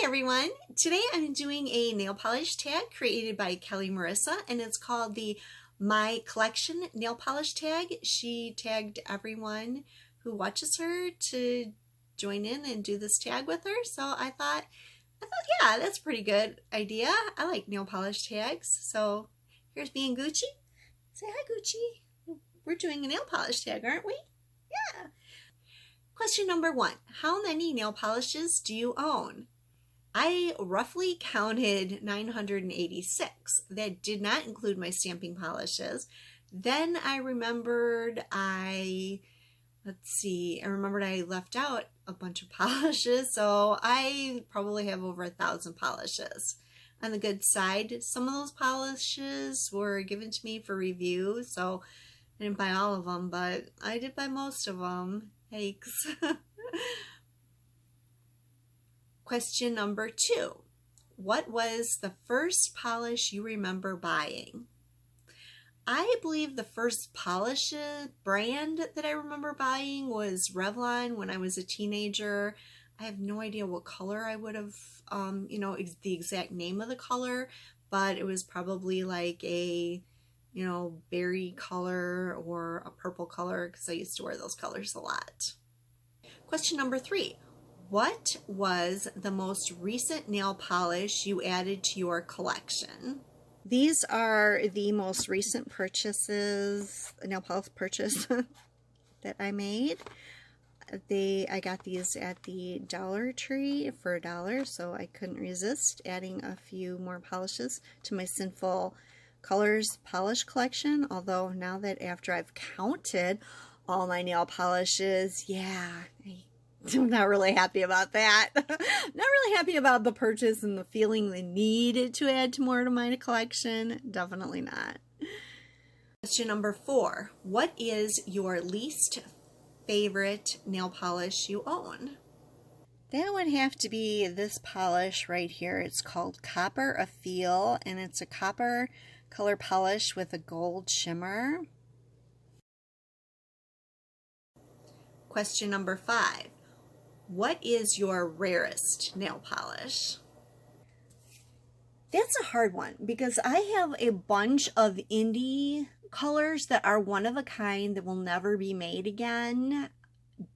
Hi everyone! Today I'm doing a nail polish tag created by Kelly Marissa, and it's called the My Collection nail polish tag. She tagged everyone who watches her to join in and do this tag with her, so I thought yeah, that's a pretty good idea. I like nail polish tags. So here's me and Gucci. Say hi, Gucci. We're doing a nail polish tag, aren't we? Yeah. Question number 1. How many nail polishes do you own? I roughly counted 986. That did not include my stamping polishes. Then I remembered I left out a bunch of polishes, so I probably have over 1,000 polishes. On the good side, some of those polishes were given to me for review, so I didn't buy all of them, but I did buy most of them. Yikes. Question number 2. What was the first polish you remember buying? I believe the first polish brand that I remember buying was Revlon when I was a teenager. I have no idea what color I would have, the exact name of the color, but it was probably like a, berry color or a purple color because I used to wear those colors a lot. Question number 3. What was the most recent nail polish you added to your collection? These are the most recent purchases, nail polish purchase that I made. I got these at the Dollar Tree for $1, so I couldn't resist adding a few more polishes to my Sinful Colors polish collection. Although now that after I've counted all my nail polishes, yeah, I'm not really happy about that. Not really happy about the purchase and the feeling the need to add more to my collection. Definitely not. Question number 4. What is your least favorite nail polish you own? That would have to be this polish right here. It's called Copper A Feel, and it's a copper color polish with a gold shimmer. Question number 5. What is your rarest nail polish? That's a hard one because I have a bunch of indie colors that are one of a kind that will never be made again,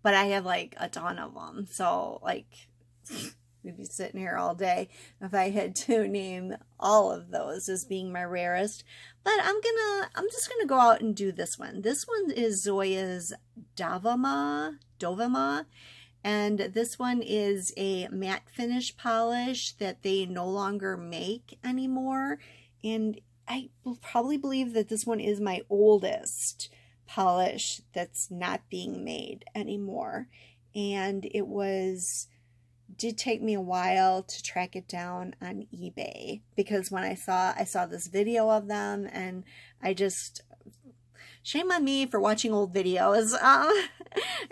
but I have like a ton of them. So like we'd be sitting here all day if I had to name all of those as being my rarest. But I'm just gonna go out and do this one. This one is Zoya's Dovima. And this one is a matte finish polish that they no longer make anymore. And I will probably believe that this one is my oldest polish that's not being made anymore. And it did take me a while to track it down on eBay, because when I saw this video of them, and shame on me for watching old videos.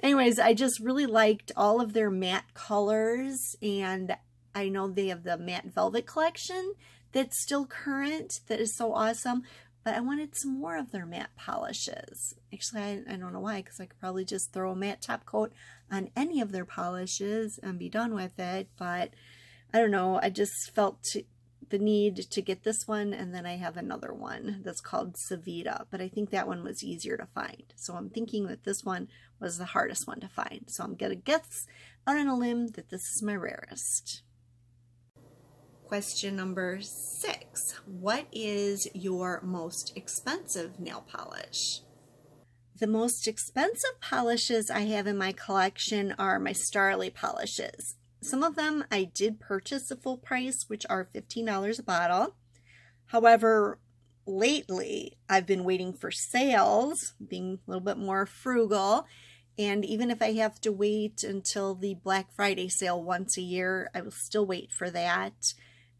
Anyways, I just really liked all of their matte colors, and I know they have the matte velvet collection that's still current, that is so awesome, but I wanted some more of their matte polishes. Actually, I don't know why, because I could probably just throw a matte top coat on any of their polishes and be done with it, but I don't know, I just felt the need to get this one, and then I have another one that's called Savita, but I think that one was easier to find. So I'm thinking that this one was the hardest one to find. So I'm gonna guess out on a limb that this is my rarest. Question number 6. What is your most expensive nail polish? The most expensive polishes I have in my collection are my Starly polishes. Some of them I did purchase at full price, which are $15 a bottle. However, lately I've been waiting for sales, being a little bit more frugal. And even if I have to wait until the Black Friday sale once a year, I will still wait for that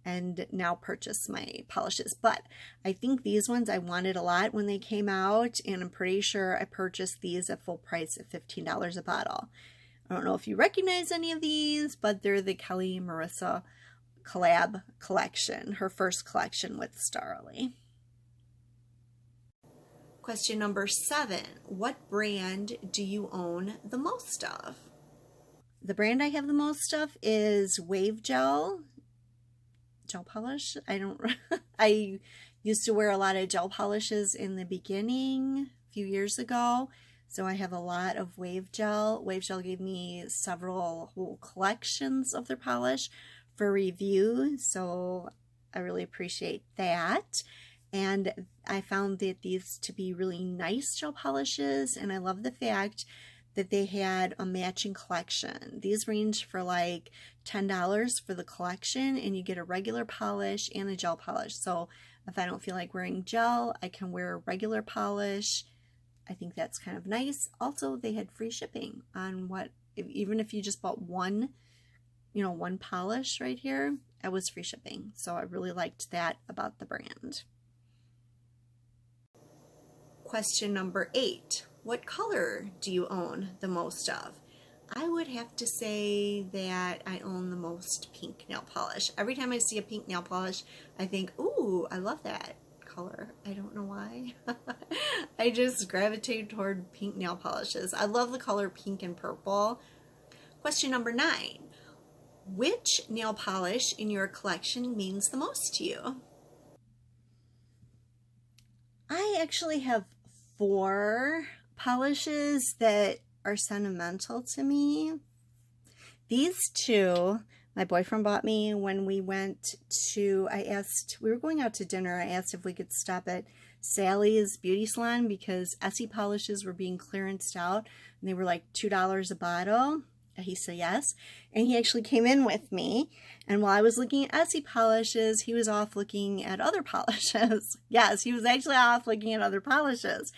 and now purchase my polishes. But I think these ones I wanted a lot when they came out, and I'm pretty sure I purchased these at full price at $15 a bottle. I don't know if you recognize any of these, but they're the Kelly Marissa collab collection, her first collection with Starly. Question number 7. What brand do you own the most of? The brand I have the most of is Wave Gel polish. I used to wear a lot of gel polishes in the beginning a few years ago, so I have a lot of Wave Gel. Wave Gel gave me several whole collections of their polish for review, so I really appreciate that. And I found that these to be really nice gel polishes, and I love the fact that they had a matching collection. These range for like $10 for the collection, and you get a regular polish and a gel polish. So if I don't feel like wearing gel, I can wear a regular polish. I think that's kind of nice. Also, they had free shipping on even if you just bought one, one polish right here, it was free shipping. So I really liked that about the brand. Question number 8. What color do you own the most of? I would have to say that I own the most pink nail polish. Every time I see a pink nail polish, I think, ooh, I love that color. I don't know why. I just gravitate toward pink nail polishes. I love the color pink and purple. Question number 9. Which nail polish in your collection means the most to you? I actually have 4 polishes that are sentimental to me. These 2, my boyfriend bought me when we went to, we were going out to dinner. I asked if we could stop at Sally's Beauty Salon because Essie polishes were being clearanced out and they were like $2 a bottle. He said yes, and he actually came in with me, and while I was looking at Essie polishes, he was off looking at other polishes. Yes, he was actually off looking at other polishes.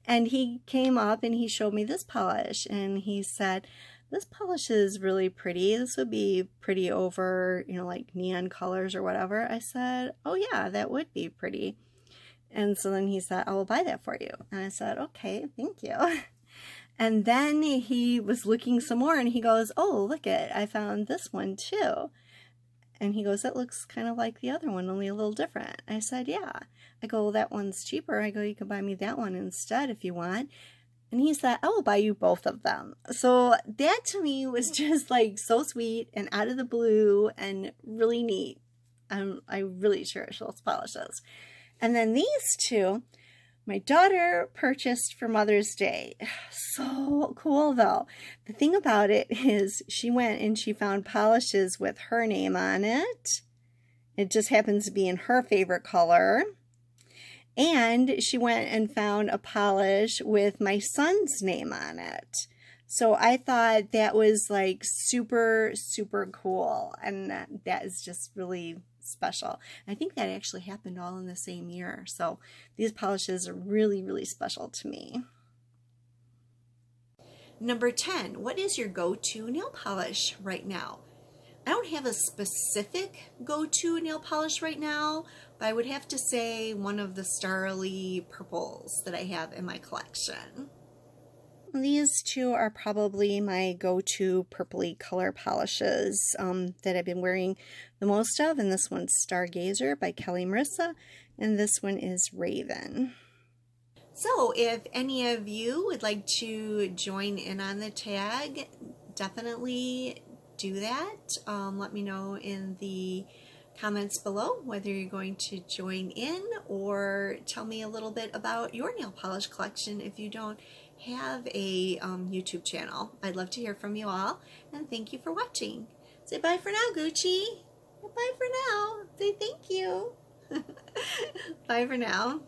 And he came up and he showed me this polish, and he said, this polish is really pretty. This would be pretty over, like neon colors or whatever. I said, oh yeah, that would be pretty. And so then he said, I will buy that for you. And I said, okay, thank you. And then he was looking some more and he goes, oh, look I found this one too. And he goes, that looks kind of like the other one, only a little different. I said, yeah. I go, well, that one's cheaper. I go, you can buy me that one instead if you want. And he said, I will buy you both of them. So that to me was just like so sweet and out of the blue and really neat. I really cherish those polishes. And then these 2, my daughter purchased for Mother's Day. So cool though. The thing about it is she went and she found polishes with her name on it. It just happens to be in her favorite color. And she went and found a polish with my son's name on it. So I thought that was like super, super cool. And that is just really special. I think that actually happened all in the same year. So these polishes are really, really special to me. Number 10, what is your go-to nail polish right now? I don't have a specific go-to nail polish right now, but I would have to say one of the Starly purples that I have in my collection. These 2 are probably my go-to purpley color polishes that I've been wearing the most of, and this one's Stargazer by Kelly Marissa, and this one is Raven. So if any of you would like to join in on the tag, definitely do that. Let me know in the comments below whether you're going to join in, or tell me a little bit about your nail polish collection if you don't have a YouTube channel. I'd love to hear from you all, and thank you for watching. Say bye for now, Gucci. Bye for now. Say thank you. Bye for now.